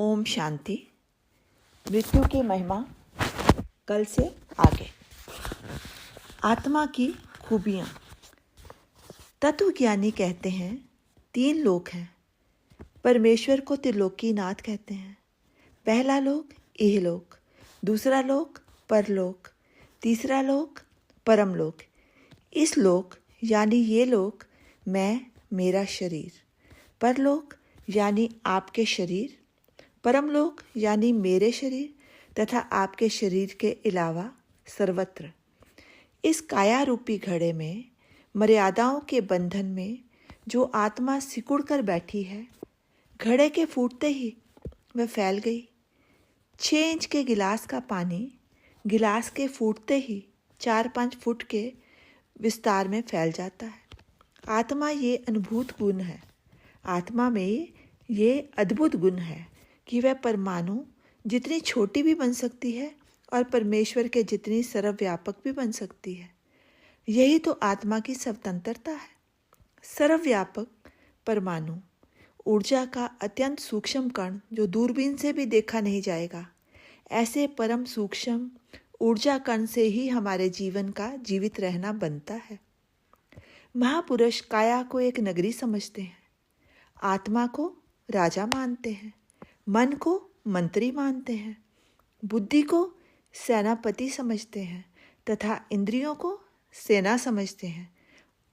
ओम शांति। मृत्यु की महिमा कल से आगे। आत्मा की खूबियाँ। तत्वज्ञानी कहते हैं 3 लोक हैं। परमेश्वर को त्रिलोकीनाथ कहते हैं। पहला लोक इहलोक, दूसरा लोक परलोक, तीसरा लोक परमलोक। इस लोक यानी ये लोक मैं, मेरा शरीर। परलोक यानी आपके शरीर, परमलोक यानी मेरे शरीर तथा आपके शरीर के अलावा सर्वत्र। इस काया रूपी घड़े में मर्यादाओं के बंधन में जो आत्मा सिकुड़ कर बैठी है, घड़े के फूटते ही वह फैल गई। 6 इंच के गिलास का पानी गिलास के फूटते ही 4-5 फुट के विस्तार में फैल जाता है। आत्मा ये अनुभूत गुण है। आत्मा में ये अद्भुत गुण है कि वह परमाणु जितनी छोटी भी बन सकती है और परमेश्वर के जितनी सर्वव्यापक भी बन सकती है। यही तो आत्मा की स्वतंत्रता है। सर्वव्यापक परमाणु ऊर्जा का अत्यंत सूक्ष्म कण जो दूरबीन से भी देखा नहीं जाएगा, ऐसे परम सूक्ष्म ऊर्जा कण से ही हमारे जीवन का जीवित रहना बनता है। महापुरुष काया को एक नगरी समझते हैं, आत्मा को राजा मानते हैं, मन को मंत्री मानते हैं, बुद्धि को सेनापति समझते हैं तथा इंद्रियों को सेना समझते हैं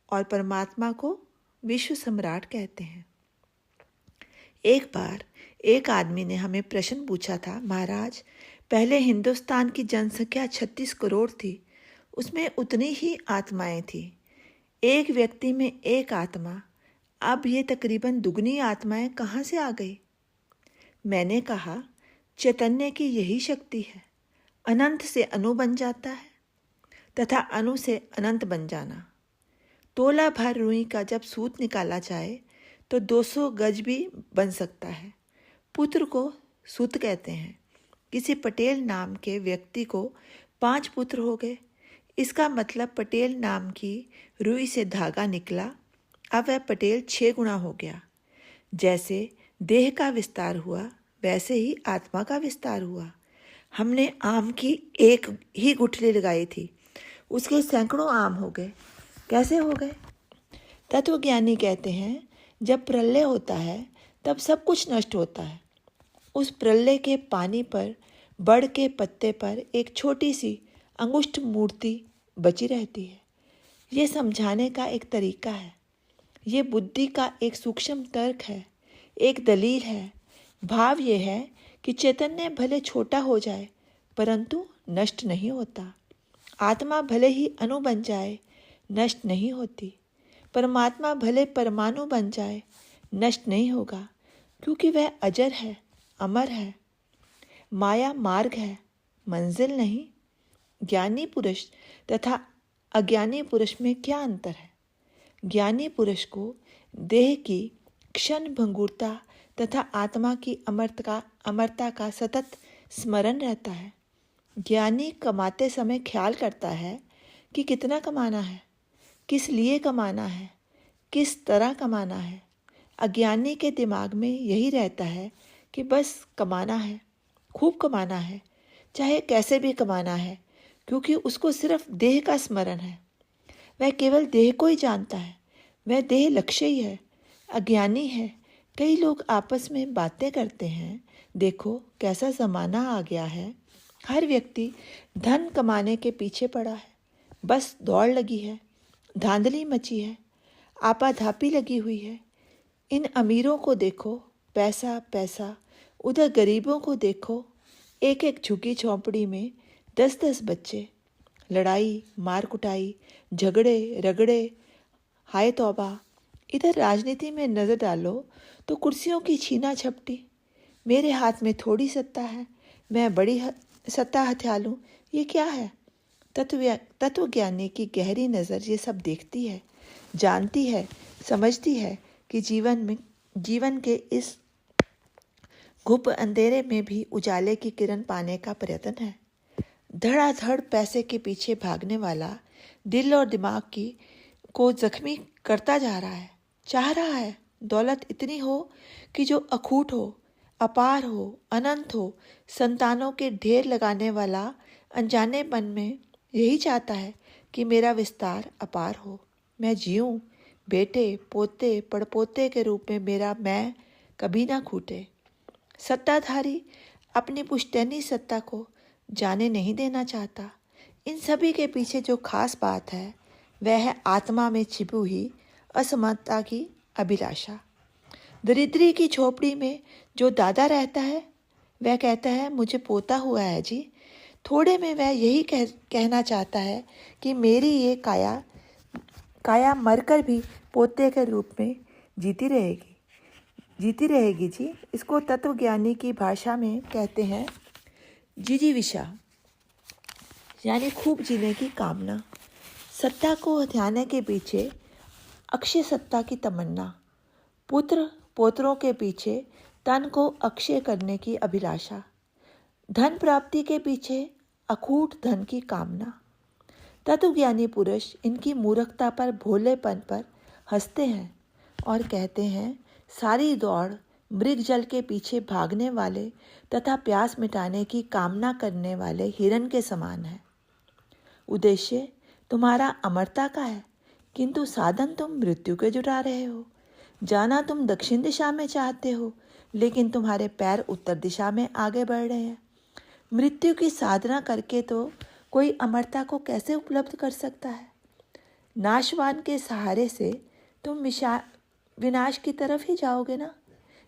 और परमात्मा को विश्व सम्राट कहते हैं। एक बार एक आदमी ने हमें प्रश्न पूछा था, महाराज, पहले हिंदुस्तान की जनसंख्या 36 करोड़ थी, उसमें उतनी ही आत्माएं थी। एक व्यक्ति में एक आत्मा, अब ये तकरीबन दुगनी आत्माएं कहाँ से आ गई? मैंने कहा, चैतन्य की यही शक्ति है। अनंत से अणु बन जाता है तथा अणु से अनंत बन जाना। तोला भर रुई का जब सूत निकाला जाए तो 200 गज भी बन सकता है। पुत्र को सूत कहते हैं। किसी पटेल नाम के व्यक्ति को 5 पुत्र हो गए। इसका मतलब पटेल नाम की रुई से धागा निकला, अब वह पटेल 6 गुना हो गया। जैसे देह का विस्तार हुआ, वैसे ही आत्मा का विस्तार हुआ। हमने आम की एक ही गुठली लगाई थी, उसके सैकड़ों आम हो गए। कैसे हो गए? तत्वज्ञानी कहते हैं जब प्रलय होता है तब सब कुछ नष्ट होता है। उस प्रलय के पानी पर, बड़ के पत्ते पर एक छोटी सी अंगुष्ठ मूर्ति बची रहती है। ये समझाने का एक तरीका है। ये बुद्धि का एक सूक्ष्म तर्क है, एक दलील है। भाव ये है कि चैतन्य भले छोटा हो जाए परंतु नष्ट नहीं होता। आत्मा भले ही अणु बन जाए, नष्ट नहीं होती। परमात्मा भले परमाणु बन जाए, नष्ट नहीं होगा, क्योंकि वह अजर है, अमर है। माया मार्ग है, मंजिल नहीं। ज्ञानी पुरुष तथा अज्ञानी पुरुष में क्या अंतर है? ज्ञानी पुरुष को देह की क्षण भंगुरता तथा आत्मा की अमरता का सतत स्मरण रहता है। ज्ञानी कमाते समय ख्याल करता है कि कितना कमाना है, किस लिए कमाना है, किस तरह कमाना है। अज्ञानी के दिमाग में यही रहता है कि बस कमाना है, खूब कमाना है, चाहे कैसे भी कमाना है, क्योंकि उसको सिर्फ देह का स्मरण है। वह केवल देह को ही जानता है, वह देह लक्ष्य ही है, अज्ञानी है। कई लोग आपस में बातें करते हैं, देखो कैसा ज़माना आ गया है, हर व्यक्ति धन कमाने के पीछे पड़ा है, बस दौड़ लगी है, धांधली मची है, आपाधापी लगी हुई है। इन अमीरों को देखो, पैसा पैसा, उधर गरीबों को देखो, एक एक झुकी झोंपड़ी में 10-10 बच्चे, लड़ाई मार कुटाई, झगड़े रगड़े, हाय तौबा। इधर राजनीति में नज़र डालो तो कुर्सियों की छीना झपटी। मेरे हाथ में थोड़ी सत्ता है, मैं बड़ी सत्ता हथिया लूँ, ये क्या है? तत्वज्ञानी की गहरी नज़र ये सब देखती है, जानती है, समझती है कि जीवन के इस घुप अंधेरे में भी उजाले की किरण पाने का प्रयत्न है। धड़ाधड़ पैसे के पीछे भागने वाला दिल और दिमाग को जख्मी करता जा रहा है। चाह रहा है दौलत इतनी हो कि जो अखूट हो, अपार हो, अनंत हो, संतानों के ढेर लगाने वाला अनजानेपन में यही चाहता है कि मेरा विस्तार अपार हो, मैं जीऊँ, बेटे पोते पड़पोते के रूप में मेरा मैं कभी ना खूटे। सत्ताधारी अपनी पुश्तैनी सत्ता को जाने नहीं देना चाहता। इन सभी के पीछे जो खास बात है वह है आत्मा में छिपी हुई असमता की अभिलाषा। दरिद्री की झोपड़ी में जो दादा रहता है वह कहता है मुझे पोता हुआ है जी। थोड़े में वह यही कहना चाहता है कि मेरी ये काया मरकर भी पोते के रूप में जीती रहेगी जी। इसको तत्वज्ञानी की भाषा में कहते हैं जिजीविषा, यानी खूब जीने की कामना। सत्ता को हथियाने के पीछे अक्षय सत्ता की तमन्ना, पुत्र पोत्रों के पीछे तन को अक्षय करने की अभिलाषा, धन प्राप्ति के पीछे अखूट धन की कामना। तत्वज्ञानी पुरुष इनकी मूर्खता पर, भोलेपन पर हंसते हैं और कहते हैं सारी दौड़ मृग जल के पीछे भागने वाले तथा प्यास मिटाने की कामना करने वाले हिरण के समान है। उद्देश्य तुम्हारा अमरता का है, किंतु साधन तुम मृत्यु के जुटा रहे हो। जाना तुम दक्षिण दिशा में चाहते हो, लेकिन तुम्हारे पैर उत्तर दिशा में आगे बढ़ रहे हैं। मृत्यु की साधना करके तो कोई अमरता को कैसे उपलब्ध कर सकता है? नाशवान के सहारे से तुम विनाश की तरफ ही जाओगे ना।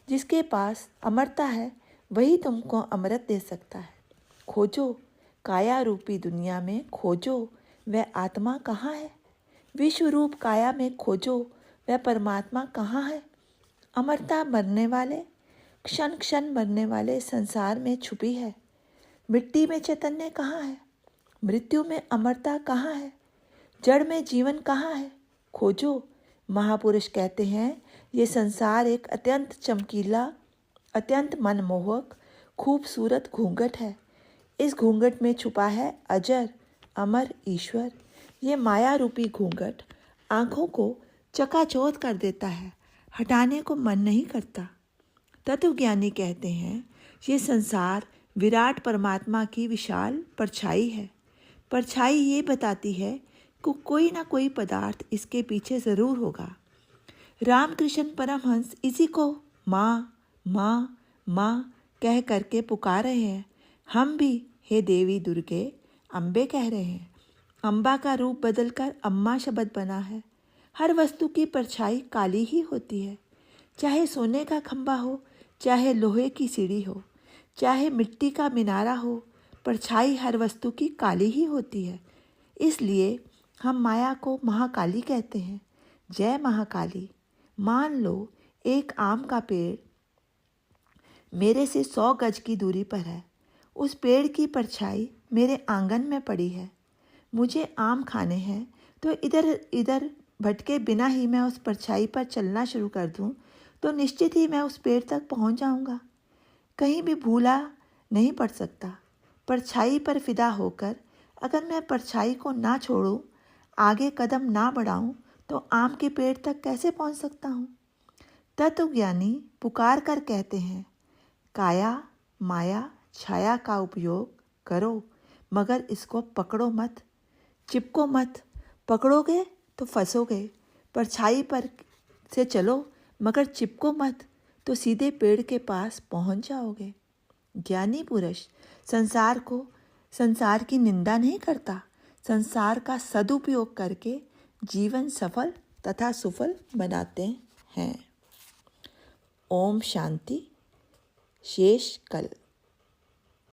जिसके पास अमरता है वही तुमको अमृत दे सकता है। खोजो काया रूपी दुनिया में, खोजो वह आत्मा कहाँ है। विश्व रूप काया में खोजो वह परमात्मा कहाँ है। अमरता मरने वाले, क्षण क्षण मरने वाले संसार में छुपी है। मिट्टी में चैतन्य कहाँ है, मृत्यु में अमरता कहाँ है, जड़ में जीवन कहाँ है। खोजो। महापुरुष कहते हैं ये संसार एक अत्यंत चमकीला, अत्यंत मनमोहक, खूबसूरत घूंघट है। इस घूंघट में छुपा है अजर अमर ईश्वर। ये माया रूपी घूंघट आँखों को चकाचौंध कर देता है, हटाने को मन नहीं करता। तत्वज्ञानी कहते हैं ये संसार विराट परमात्मा की विशाल परछाई है। परछाई ये बताती है कि कोई ना कोई पदार्थ इसके पीछे ज़रूर होगा। रामकृष्ण परमहंस इसी को माँ माँ माँ कह करके पुकार रहे हैं। हम भी हे देवी दुर्गे अम्बे कह रहे हैं। अम्बा का रूप बदलकर अम्मा शब्द बना है। हर वस्तु की परछाई काली ही होती है, चाहे सोने का खंभा हो, चाहे लोहे की सीढ़ी हो, चाहे मिट्टी का मिनारा हो, परछाई हर वस्तु की काली ही होती है। इसलिए हम माया को महाकाली कहते हैं। जय महाकाली। मान लो एक आम का पेड़ मेरे से 100 गज की दूरी पर है। उस पेड़ की परछाई मेरे आंगन में पड़ी है। मुझे आम खाने हैं तो इधर इधर भटके बिना ही मैं उस परछाई पर चलना शुरू कर दूं तो निश्चित ही मैं उस पेड़ तक पहुंच जाऊंगा। कहीं भी भूला नहीं पड़ सकता। परछाई पर फिदा होकर अगर मैं परछाई को ना छोड़ूं, आगे कदम ना बढ़ाऊं, तो आम के पेड़ तक कैसे पहुंच सकता हूं? तत्वज्ञानी पुकार कर कहते हैं काया माया छाया का उपयोग करो, मगर इसको पकड़ो मत, चिपको मत। पकड़ोगे तो फंसोगे। परछाई पर से चलो मगर चिपको मत, तो सीधे पेड़ के पास पहुंच जाओगे। ज्ञानी पुरुष संसार की निंदा नहीं करता, संसार का सदुपयोग करके जीवन सफल तथा सुफल बनाते हैं। ओम शांति। शेष कल।